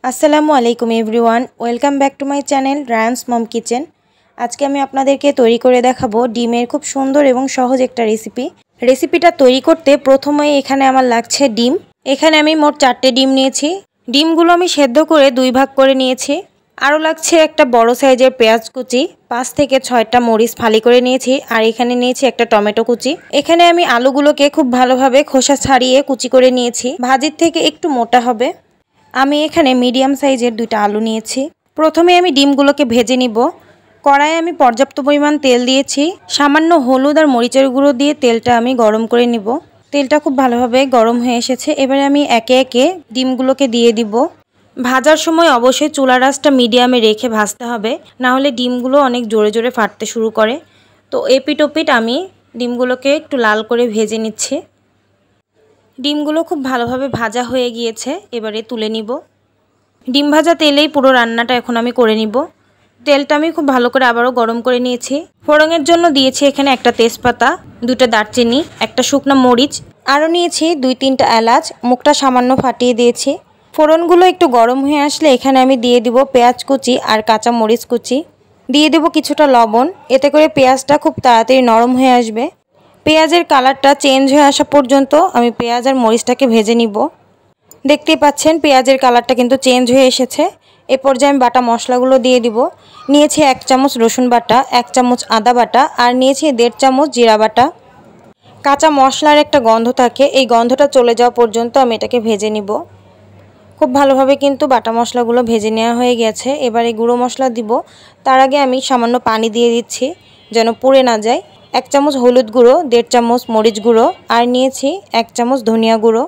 আসসালামু আলাইকুম everyone, welcome back to my channel Rayan's mom kitchen. আজকে আমি আপনাদেরকে তৈরি করে দেখাবো ডিমের খুব সুন্দর এবং সহজ একটা রেসিপিটা তৈরি করতে প্রথমেই এখানে আমার লাগছে ডিম। এখানে আমি মোট 4টে ডিম নিয়েছি। ডিমগুলো আমি সেদ্ধ করে 2 ভাগ করে নিয়েছি। আরও লাগছে একটা বড় সাইজের পেঁয়াজ কুচি, 5 থেকে 6টা মরিচ ফালি করে নিয়েছি, আর এখানে নিয়েছি একটা টমেটো কুচি। এখানে আমি আলুগুলোকে খুব ভালোভাবে খোসা ছাড়িয়ে কুচি করে নিয়েছি, ভাজির থেকে একটু মোটা হবে। আমি এখানে মিডিয়াম সাইজের 2টা আলু নিয়েছি। প্রথমে আমি ডিমগুলোকে ভেজে নিব। কড়াইয়ে আমি পর্যাপ্ত পরিমাণ তেল দিয়েছি। সামান্য হলুদ আর মরিচের গুঁড়ো দিয়ে তেলটা আমি গরম করে নিব। তেলটা খুব ভালোভাবে গরম হয়ে এসেছে। এবারে আমি একে একে ডিমগুলোকে দিয়ে দিব। ভাজার সময় অবশ্যই চুলার আঁচটা মিডিয়ামে রেখে ভাজতে হবে, না হলে ডিমগুলো অনেক জোরে জোরে ফাটতে শুরু করে। তো এপিট ওপিট আমি ডিমগুলোকে একটু লাল করে ভেজে নিচ্ছি। ডিমগুলো খুব ভালোভাবে ভাজা হয়ে গিয়েছে, এবারে তুলে নিব। ডিম ভাজা তেলেই পুরো রান্নাটা এখন আমি করে নিব। তেলটা আমি খুব ভালো করে আবারও গরম করে নিয়েছি। ফোড়নের জন্য দিয়েছি এখানে একটা তেজপাতা, 2টা দারচিনি, একটা শুকনো মরিচ, আরও নিয়েছি 2-3টা এলাচ, মুখটা সামান্য ফাটিয়ে দিয়েছি। ফোড়নগুলো একটু গরম হয়ে আসলে এখানে আমি দিয়ে দিব পেঁয়াজ কুচি আর কাঁচা মরিচ কুচি, দিয়ে দেব কিছুটা লবণ। এতে করে পেঁয়াজটা খুব তাড়াতাড়ি নরম হয়ে আসবে। পেঁয়াজের কালারটা চেঞ্জ হয়ে আসা পর্যন্ত আমি পেঁয়াজ আর মরিচটাকে ভেজে নিব। দেখতেই পাচ্ছেন পেঁয়াজের কালারটা কিন্তু চেঞ্জ হয়ে এসেছে। এ পর্যায়ে আমি বাটা মশলাগুলো দিয়ে দিব। নিয়েছি 1 চামচ রসুন বাটা, 1 চামচ আদা বাটা, আর নিয়েছি 1.5 চামচ জিরা বাটা। কাঁচা মশলার একটা গন্ধ থাকে, এই গন্ধটা চলে যাওয়া পর্যন্ত আমি এটাকে ভেজে নিব। খুব ভালোভাবে কিন্তু বাটা মশলাগুলো ভেজে নেওয়া হয়ে গেছে। এবারে গুঁড়ো মশলা দিব। তার আগে আমি সামান্য পানি দিয়ে দিচ্ছি যেন পুড়ে না যায়। 1 চামচ হলুদ গুঁড়ো, 1.5 চামচ মরিচ গুঁড়ো, আর নিয়েছি 1 চামচ ধনিয়া গুঁড়ো।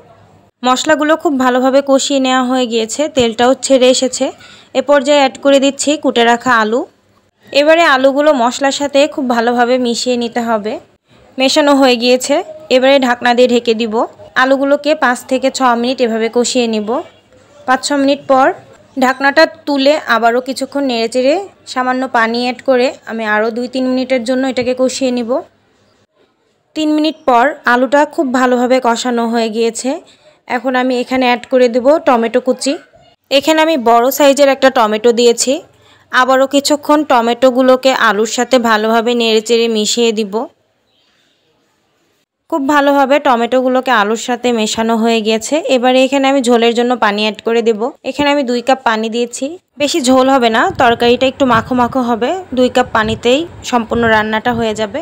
মশলাগুলো খুব ভালোভাবে কষিয়ে নেওয়া হয়ে গিয়েছে, তেলটাও ছেড়ে এসেছে। এ পর্যায়ে অ্যাড করে দিচ্ছি কুটে রাখা আলু। এবারে আলুগুলো মশলার সাথে খুব ভালোভাবে মিশিয়ে নিতে হবে। মেশানো হয়ে গিয়েছে, এবারে ঢাকনা দিয়ে ঢেকে দিব। আলুগুলোকে 5 থেকে 6 মিনিট এভাবে কষিয়ে নিব। 5-6 মিনিট পর ঢাকনাটা তুলে আবারও কিছুক্ষণ নেড়েচেড়ে সামান্য পানি অ্যাড করে আমি আরও 2-3 মিনিটের জন্য এটাকে কষিয়ে নিব। 3 মিনিট পর আলুটা খুব ভালোভাবে কষানো হয়ে গিয়েছে। এখন আমি এখানে অ্যাড করে দেব টমেটো কুচি। এখানে আমি বড় সাইজের একটা টমেটো দিয়েছি। আবারও কিছুক্ষণ টমেটোগুলোকে আলুর সাথে ভালোভাবে নেড়েচেড়ে মিশিয়ে দিব। খুব ভালোভাবে টমেটোগুলোকে আলুর সাথে মেশানো হয়ে গেছে। এবারে এখানে আমি ঝোলের জন্য পানি অ্যাড করে দেব। এখানে আমি 2 কাপ পানি দিয়েছি। বেশি ঝোল হবে না, তরকারিটা একটু মাখো মাখো হবে। 2 কাপ পানিতেই সম্পূর্ণ রান্নাটা হয়ে যাবে।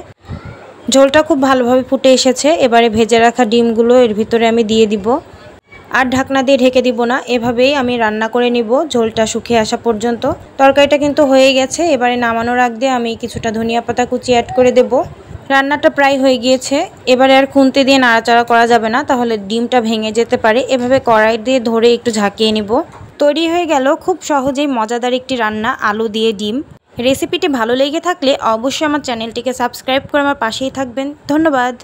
ঝোলটা খুব ভালোভাবে ফুটে এসেছে। এবারে ভেজে রাখা ডিমগুলো এর ভিতরে আমি দিয়ে দিব। আর ঢাকনা দিয়ে ঢেকে দিব না, এভাবেই আমি রান্না করে নিব ঝোলটা শুকিয়ে আসা পর্যন্ত। তরকারিটা কিন্তু হয়ে গেছে। এবারে নামানোর আগ দিয়ে আমি কিছুটা ধনিয়া পাতা কুচি অ্যাড করে দেব। রান্নাটা প্রায় হয়ে গিয়েছে। এবারে আর খুন্তি দিয়ে নাড়াচাড়া করা যাবে না, তাহলে ডিমটা ভেঙে যেতে পারে। এভাবে কড়াই দিয়ে ধরে একটু ঝাঁকিয়ে নিব। তৈরি হয়ে গেল খুব সহজেই মজাদার একটি রান্না, আলু দিয়ে ডিম। রেসিপিটি ভালো লেগে থাকলে অবশ্যই আমার চ্যানেলটিকে সাবস্ক্রাইব করে আমার পাশেই থাকবেন। ধন্যবাদ।